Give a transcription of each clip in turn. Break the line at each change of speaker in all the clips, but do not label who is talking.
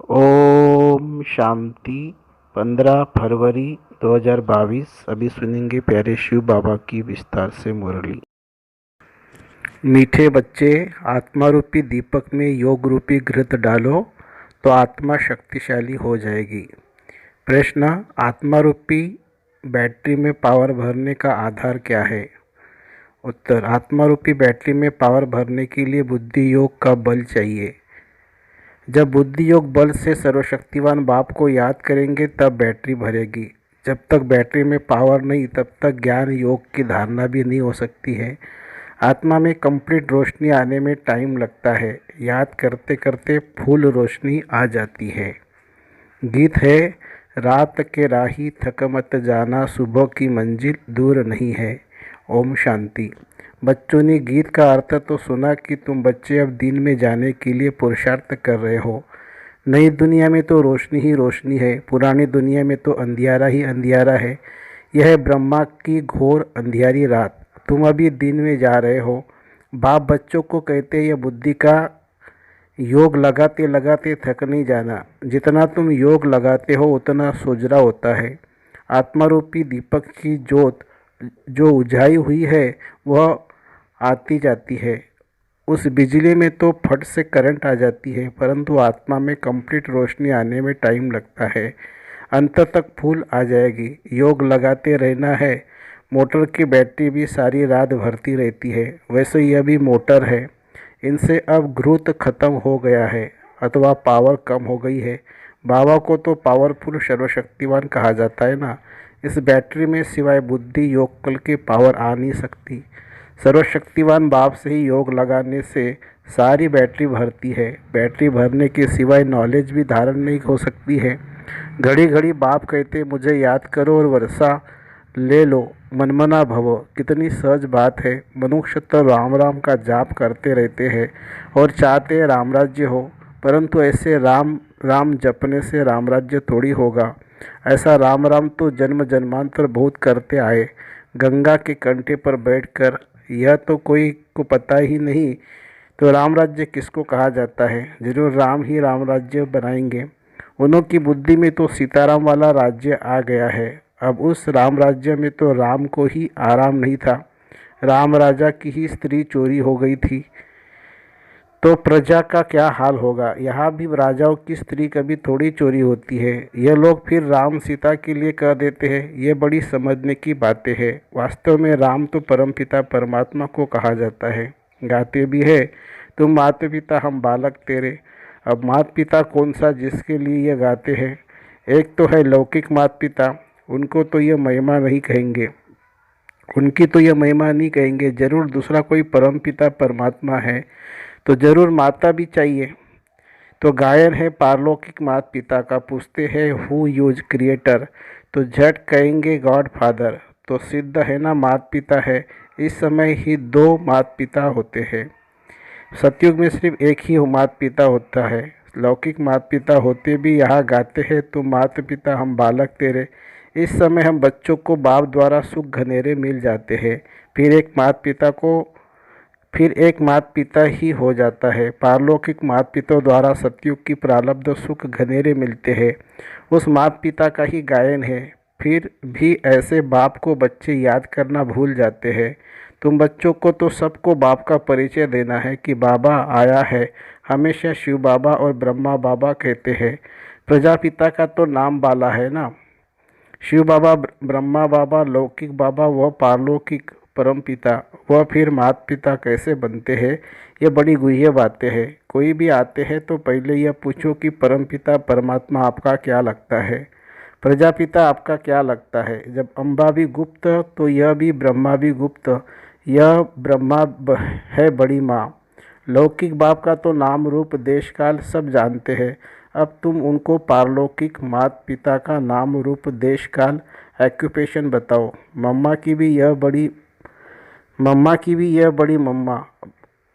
ओम शांति। 15 फरवरी 2022। अभी सुनेंगे प्यारे शिव बाबा की विस्तार से मुरली। मीठे बच्चे, आत्मा रूपी दीपक में योग रूपी घृत डालो तो आत्मा शक्तिशाली हो जाएगी। प्रश्न: आत्मा रूपी बैटरी में पावर भरने का आधार क्या है? उत्तर: आत्मा रूपी बैटरी में पावर भरने के लिए बुद्धि योग का बल चाहिए। जब बुद्धि योग बल से सर्वशक्तिवान बाप को याद करेंगे तब बैटरी भरेगी। जब तक बैटरी में पावर नहीं तब तक ज्ञान योग की धारणा भी नहीं हो सकती है। आत्मा में कंप्लीट रोशनी आने में टाइम लगता है। याद करते करते फुल रोशनी आ जाती है। गीत है: रात के राही थक मत जाना, सुबह की मंजिल दूर नहीं है। ओम शांति। बच्चों ने गीत का अर्थ तो सुना कि तुम बच्चे अब दिन में जाने के लिए पुरुषार्थ कर रहे हो। नई दुनिया में तो रोशनी ही रोशनी है, पुरानी दुनिया में तो अंधियारा ही अंधियारा है। यह है ब्रह्मा की घोर अंधियारी रात। तुम अभी दिन में जा रहे हो। बाप बच्चों को कहते हैं यह बुद्धि का योग लगाते लगाते थक नहीं जाना। जितना तुम योग लगाते हो उतना सोजरा होता है। आत्मा रूपी दीपक की जोत जो उजाई हुई है वह आती जाती है। उस बिजली में तो फट से करंट आ जाती है, परंतु आत्मा में कंप्लीट रोशनी आने में टाइम लगता है। अंत तक फूल आ जाएगी। योग लगाते रहना है। मोटर की बैटरी भी सारी रात भरती रहती है, वैसे यह भी मोटर है। इनसे अब घृत खत्म हो गया है अथवा पावर कम हो गई है। बाबा को तो पावरफुल सर्वशक्तिवान कहा जाता है ना। इस बैटरी में सिवाय बुद्धि योग कल की पावर आ नहीं सकती। सर्वशक्तिवान बाप से ही योग लगाने से सारी बैटरी भरती है। बैटरी भरने के सिवाय नॉलेज भी धारण नहीं हो सकती है। घड़ी घड़ी बाप कहते मुझे याद करो और वर्षा ले लो, मनमना भवो। कितनी सहज बात है। मनुष्य तो राम राम का जाप करते रहते हैं और चाहते हैं राम राज्य हो, परंतु ऐसे राम राम जपने से राम राज्य थोड़ी होगा। ऐसा राम राम तो जन्म जन्मांतर बहुत करते आए। गंगा के कंठे पर बैठकर यह तो कोई को पता ही नहीं तो राम राज्य किसको कहा जाता है। जरूर राम ही राम राज्य बनाएंगे। उन्हों की बुद्धि में तो सीताराम वाला राज्य आ गया है। अब उस राम राज्य में तो राम को ही आराम नहीं था। राम राजा की ही स्त्री चोरी हो गई थी तो प्रजा का क्या हाल होगा। यहाँ भी राजाओं की स्त्री कभी थोड़ी चोरी होती है। यह लोग फिर राम सीता के लिए कह देते हैं। ये बड़ी समझने की बातें हैं। वास्तव में राम तो परमपिता परमात्मा को कहा जाता है। गाते भी है, तुम माता पिता हम बालक तेरे। अब माता पिता कौन सा जिसके लिए यह गाते हैं? एक तो है लौकिक माता पिता, उनको तो यह महिमा नहीं कहेंगे, उनकी तो यह महिमा नहीं कहेंगे। जरूर दूसरा कोई परमपिता परमात्मा है तो जरूर माता भी चाहिए। तो गायन है पारलौकिक माता पिता का। पूछते हैं हु यूज क्रिएटर तो झट कहेंगे गॉड फादर। तो सिद्ध है ना माता पिता है। इस समय ही दो माता पिता होते हैं। सतयुग में सिर्फ एक ही माता पिता होता है। लौकिक माता पिता होते भी यहाँ गाते हैं तुम माता पिता हम बालक तेरे। इस समय हम बच्चों को बाप द्वारा सुख घनेरे मिल जाते हैं। फिर एक माता पिता ही हो जाता है। पारलौकिक माता पिता द्वारा सतयुग की प्रारब्ध सुख घनेरे मिलते हैं। उस माता पिता का ही गायन है। फिर भी ऐसे बाप को बच्चे याद करना भूल जाते हैं। तुम बच्चों को तो सबको बाप का परिचय देना है कि बाबा आया है। हमेशा शिव बाबा और ब्रह्मा बाबा कहते हैं। प्रजापिता का तो नाम बाला है ना। शिव बाबा, ब्रह्मा बाबा, लौकिक बाबा व पारलौकिक परम पिता वह फिर माता पिता कैसे बनते हैं? ये बड़ी गुह्य बातें हैं। कोई भी आते हैं तो पहले यह पूछो कि परम पिता परमात्मा आपका क्या लगता है, प्रजापिता आपका क्या लगता है। जब अम्बा भी गुप्त तो यह भी ब्रह्मा भी गुप्त। यह ब्रह्मा है बड़ी माँ। लौकिक बाप का तो नाम रूप देश काल सब जानते हैं। अब तुम उनको पारलौकिक माता पिता का नाम रूप देश काल ऑक्यूपेशन बताओ।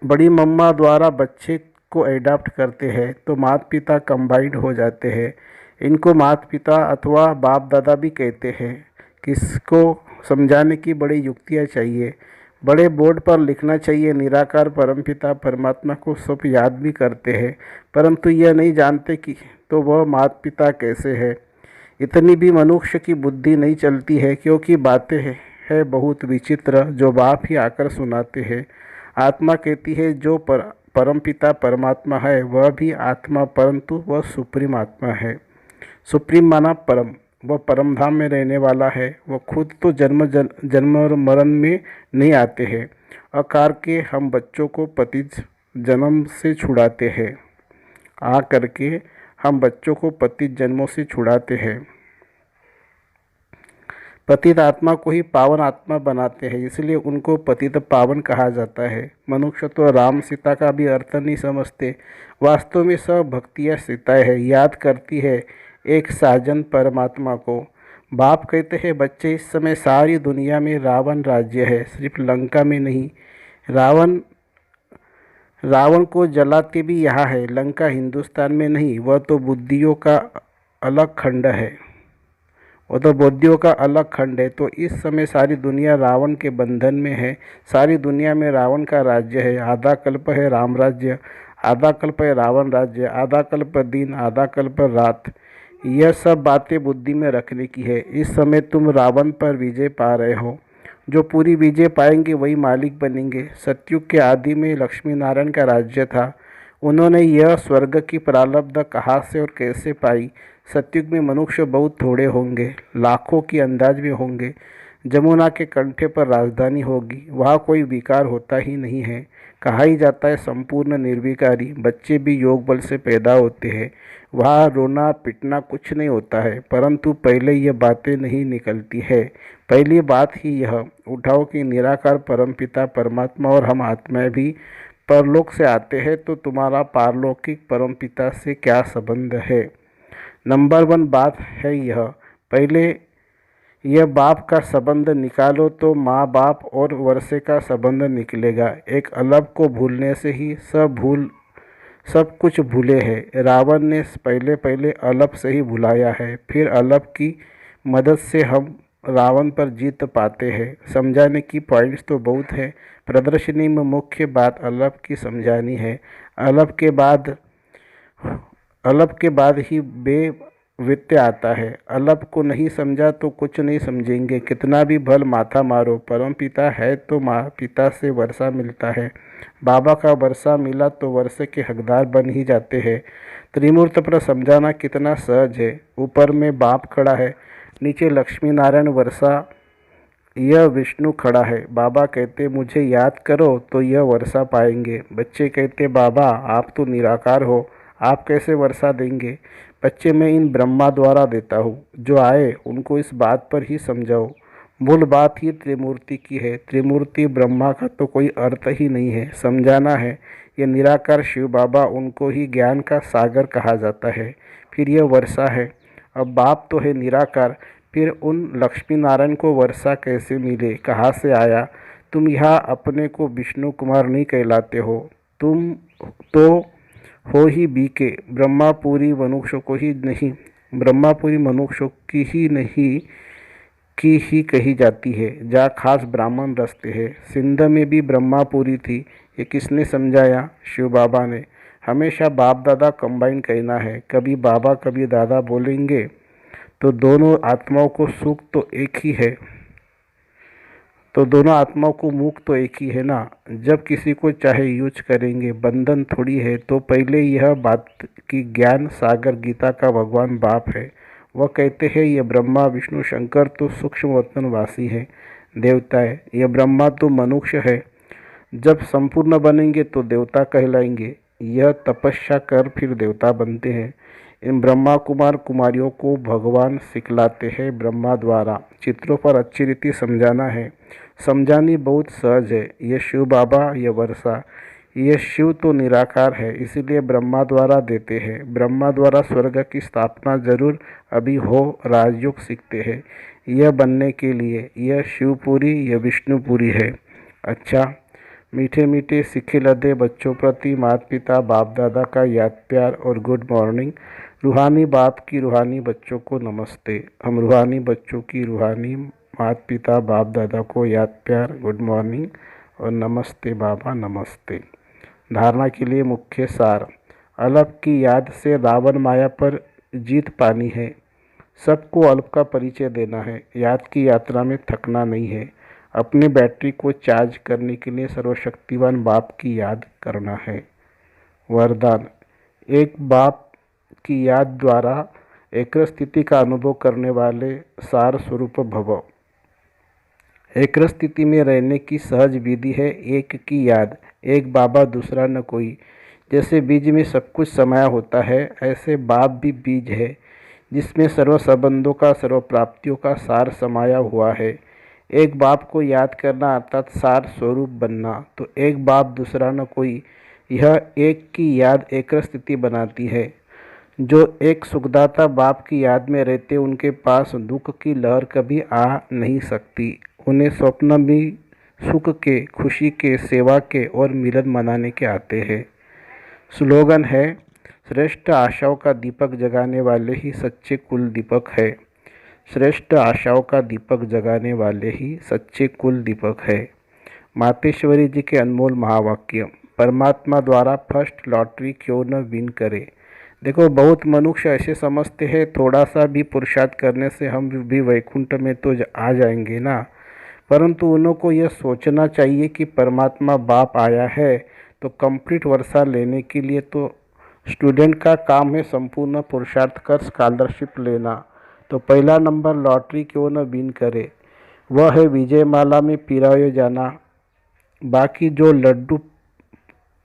बड़ी मम्मा द्वारा बच्चे को एडाप्ट करते हैं तो माता पिता कंबाइंड हो जाते हैं। इनको माता पिता अथवा बाप दादा भी कहते हैं। किसको समझाने की बड़ी युक्तियाँ चाहिए। बड़े बोर्ड पर लिखना चाहिए निराकार परमपिता परमात्मा को सब याद भी करते हैं, परंतु यह नहीं जानते कि तो वह माता पिता कैसे है। इतनी भी मनुष्य की बुद्धि नहीं चलती है, क्योंकि बातें है बहुत विचित्र जो बाप ही आकर सुनाते हैं। आत्मा कहती है जो परम पिता परमात्मा है वह भी आत्मा, परंतु वह सुप्रीम आत्मा है। सुप्रीम माना परम, वह परम धाम में रहने वाला है। वह खुद तो जन्म और मरण में नहीं आते हैं। अकार के हम बच्चों को पतित जन्म से छुड़ाते हैं। आ करके हम बच्चों को पतित जन्मों से छुड़ाते हैं। पतित आत्मा को ही पावन आत्मा बनाते हैं, इसलिए उनको पतित पावन कहा जाता है। मनुष्य तो राम सीता का भी अर्थ नहीं समझते। वास्तव में सब भक्तियाँ सीताएँ है, याद करती है एक साजन परमात्मा को। बाप कहते हैं बच्चे इस समय सारी दुनिया में रावण राज्य है, सिर्फ लंका में नहीं। रावण रावण को जलाते भी यहाँ है, लंका हिंदुस्तान में नहीं। वह तो बुद्धियों का अलग खंड है, वो तो बुद्धियों का अलग खंड है। तो इस समय सारी दुनिया रावण के बंधन में है। सारी दुनिया में रावण का राज्य है। आधा कल्प है राम राज्य, आधा कल्प है रावण राज्य, आधा कल्प दिन, आधा कल्प रात। यह सब बातें बुद्धि में रखने की है। इस समय तुम रावण पर विजय पा रहे हो। जो पूरी विजय पाएंगे वही मालिक बनेंगे। सतयुग के आदि में लक्ष्मी नारायण का राज्य था। उन्होंने यह स्वर्ग की प्रारब्ध कहाँ से और कैसे पाई। सतयुग में मनुष्य बहुत थोड़े होंगे, लाखों की अंदाज में होंगे। जमुना के कंठे पर राजधानी होगी, वहाँ कोई विकार होता ही नहीं है। कहा ही जाता है संपूर्ण निर्विकारी। बच्चे भी योग बल से पैदा होते हैं, वहाँ रोना पिटना कुछ नहीं होता है। परंतु पहले यह बातें नहीं निकलती है। पहली बात ही यह उठाओ कि निराकार परमपिता परमात्मा और हम आत्माएं भी परलोक से आते हैं, तो तुम्हारा पारलौकिक परमपिता से क्या संबंध है। नंबर 1 बात है यह। पहले यह बाप का संबंध निकालो तो माँ बाप और वर्षे का संबंध निकलेगा। एक अलग को भूलने से ही सब कुछ भूले हैं। रावण ने पहले अलग से ही भुलाया है, फिर अलग की मदद से हम रावण पर जीत पाते हैं। समझाने की पॉइंट्स तो बहुत है। प्रदर्शनी में मुख्य बात अलग की समझानी है। अलग के बाद ही व्यत्यय आता है। अलग को नहीं समझा तो कुछ नहीं समझेंगे। कितना भी भल माथा मारो, परम पिता है तो माँ पिता से वर्षा मिलता है। बाबा का वर्षा मिला तो वर्षे के हकदार बन ही जाते हैं। त्रिमूर्त पर समझाना कितना सहज है। ऊपर में बाप खड़ा है, नीचे लक्ष्मी नारायण वर्षा, यह विष्णु खड़ा है। बाबा कहते मुझे याद करो तो यह वर्षा पाएंगे। बच्चे कहते बाबा आप तो निराकार हो, आप कैसे वर्षा देंगे। बच्चे मैं इन ब्रह्मा द्वारा देता हूँ, जो आए उनको इस बात पर ही समझाओ। मूल बात ही त्रिमूर्ति की है। त्रिमूर्ति ब्रह्मा का तो कोई अर्थ ही नहीं है, समझाना है। ये निराकार शिव बाबा, उनको ही ज्ञान का सागर कहा जाता है। फिर यह वर्षा है। अब बाप तो है निराकार, फिर उन लक्ष्मी नारायण को वर्षा कैसे मिले, कहाँ से आया। तुम यहाँ अपने को विष्णु कुमार नहीं कहलाते हो, तुम तो हो ही बीके। ब्रह्मापुरी मनुष्यों को ही नहीं, ब्रह्मापुरी मनुष्यों की ही कही जाती है, जहाँ खास ब्राह्मण रचते हैं। सिंध में भी ब्रह्मापुरी थी। ये किसने समझाया? शिव बाबा ने। हमेशा बाप दादा कंबाइन कहना है। कभी बाबा कभी दादा बोलेंगे तो दोनों आत्माओं को सुख तो एक ही है, तो दोनों आत्माओं को मुख तो एक ही है ना। जब किसी को चाहे यूज करेंगे, बंधन थोड़ी है। तो पहले यह बात कि ज्ञान सागर गीता का भगवान बाप है। वह कहते हैं यह ब्रह्मा विष्णु शंकर तो सूक्ष्म वतनवासी है, देवता है। यह ब्रह्मा तो मनुष्य है, जब संपूर्ण बनेंगे तो देवता कहलाएंगे। यह तपस्या कर फिर देवता बनते हैं। इन ब्रह्मा कुमार कुमारियों को भगवान सिखलाते हैं ब्रह्मा द्वारा। चित्रों पर अच्छी रीति समझाना है। समझानी बहुत सहज है। यह शिव बाबा, यह वर्षा, यह शिव तो निराकार है, इसीलिए ब्रह्मा द्वारा देते हैं। ब्रह्मा द्वारा स्वर्ग की स्थापना जरूर अभी हो, राजयोग सीखते हैं यह बनने के लिए। यह शिवपुरी, यह विष्णुपुरी है। अच्छा, मीठे मीठे सिखे लदे बच्चों प्रति माता पिता बाप दादा का याद प्यार और गुड मॉर्निंग। रूहानी बाप की रूहानी बच्चों को नमस्ते। हम रूहानी बच्चों की रूहानी माता पिता बाप दादा को याद प्यार, गुड मॉर्निंग और नमस्ते बाबा, नमस्ते। धारणा के लिए मुख्य सार। अल्प की याद से रावण माया पर जीत पानी है। सबको अल्प का परिचय देना है। याद की यात्रा में थकना नहीं है। अपनी बैटरी को चार्ज करने के लिए सर्वशक्तिवान बाप की याद करना है। वरदान। एक बाप की याद द्वारा एकाग्र स्थिति का अनुभव करने वाले सार स्वरूप भव। एकाग्र स्थिति में रहने की सहज विधि है एक की याद। एक बाबा दूसरा न कोई। जैसे बीज में सब कुछ समाया होता है, ऐसे बाप भी बीज है जिसमें सर्व संबंधों का, सर्व प्राप्तियों का सार समाया हुआ है। एक बाप को याद करना अर्थात सार स्वरूप बनना। तो एक बाप दूसरा न कोई, यह एक की याद एकाग्र स्थिति बनाती है। जो एक सुखदाता बाप की याद में रहते उनके पास दुख की लहर कभी आ नहीं सकती। उन्हें स्वप्न भी सुख के, खुशी के, सेवा के और मिलन मनाने के आते हैं। स्लोगन है, श्रेष्ठ आशाओं का दीपक जगाने वाले ही सच्चे कुल दीपक है। श्रेष्ठ आशाओं का दीपक जगाने वाले ही सच्चे कुल दीपक है। मातेश्वरी जी के अनमोल महावाक्य। परमात्मा द्वारा फर्स्ट लॉटरी क्यों न विन करे। देखो, बहुत मनुष्य ऐसे समझते हैं थोड़ा सा भी पुरुषार्थ करने से हम भी वैकुंठ में तो आ जाएंगे ना, परंतु उनको यह सोचना चाहिए कि परमात्मा बाप आया है तो कंप्लीट वर्षा लेने के लिए तो स्टूडेंट का काम है संपूर्ण पुरुषार्थ कर स्कॉलरशिप लेना। तो पहला नंबर लॉटरी क्यों न विन करे, वह है विजयमाला में पिराए जाना। बाकी जो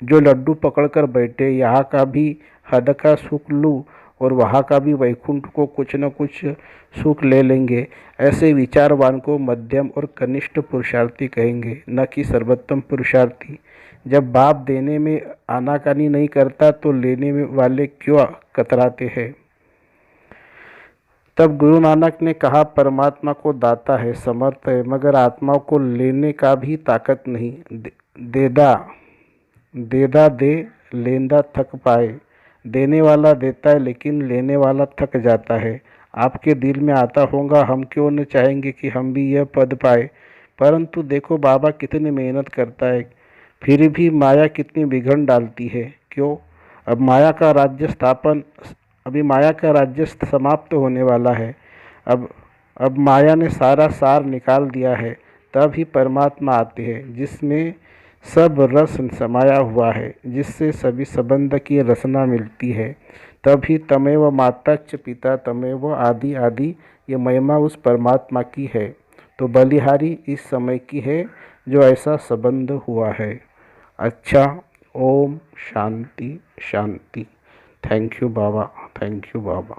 लड्डू पकड़कर बैठे, यहाँ का भी हद का सुख लूँ और वहाँ का भी वैकुंठ को कुछ न कुछ सुख ले लेंगे, ऐसे विचारवान को मध्यम और कनिष्ठ पुरुषार्थी कहेंगे, न कि सर्वोत्तम पुरुषार्थी। जब बाप देने में आनाकानी नहीं करता तो लेने में वाले क्यों कतराते हैं। तब गुरु नानक ने कहा, परमात्मा को दाता है, समर्थ है, मगर आत्माओं को लेने का भी ताकत नहीं। देदा दे, लेंदा थक पाए। देने वाला देता है लेकिन लेने वाला थक जाता है। आपके दिल में आता होगा, हम क्यों न चाहेंगे कि हम भी यह पद पाए, परंतु देखो बाबा कितनी मेहनत करता है, फिर भी माया कितनी बिघड़ डालती है। क्यों? अभी माया का राज्य समाप्त होने वाला है। अब माया ने सारा सार निकाल दिया है। तब ही परमात्मा आते हैं जिसमें सब रस समाया हुआ है, जिससे सभी संबंध की रसना मिलती है। तभी तमेव माता च पिता तमेव आदि आदि, ये महिमा उस परमात्मा की है। तो बलिहारी इस समय की है जो ऐसा संबंध हुआ है। अच्छा, ओम शांति शांति। थैंक यू बाबा, थैंक यू बाबा।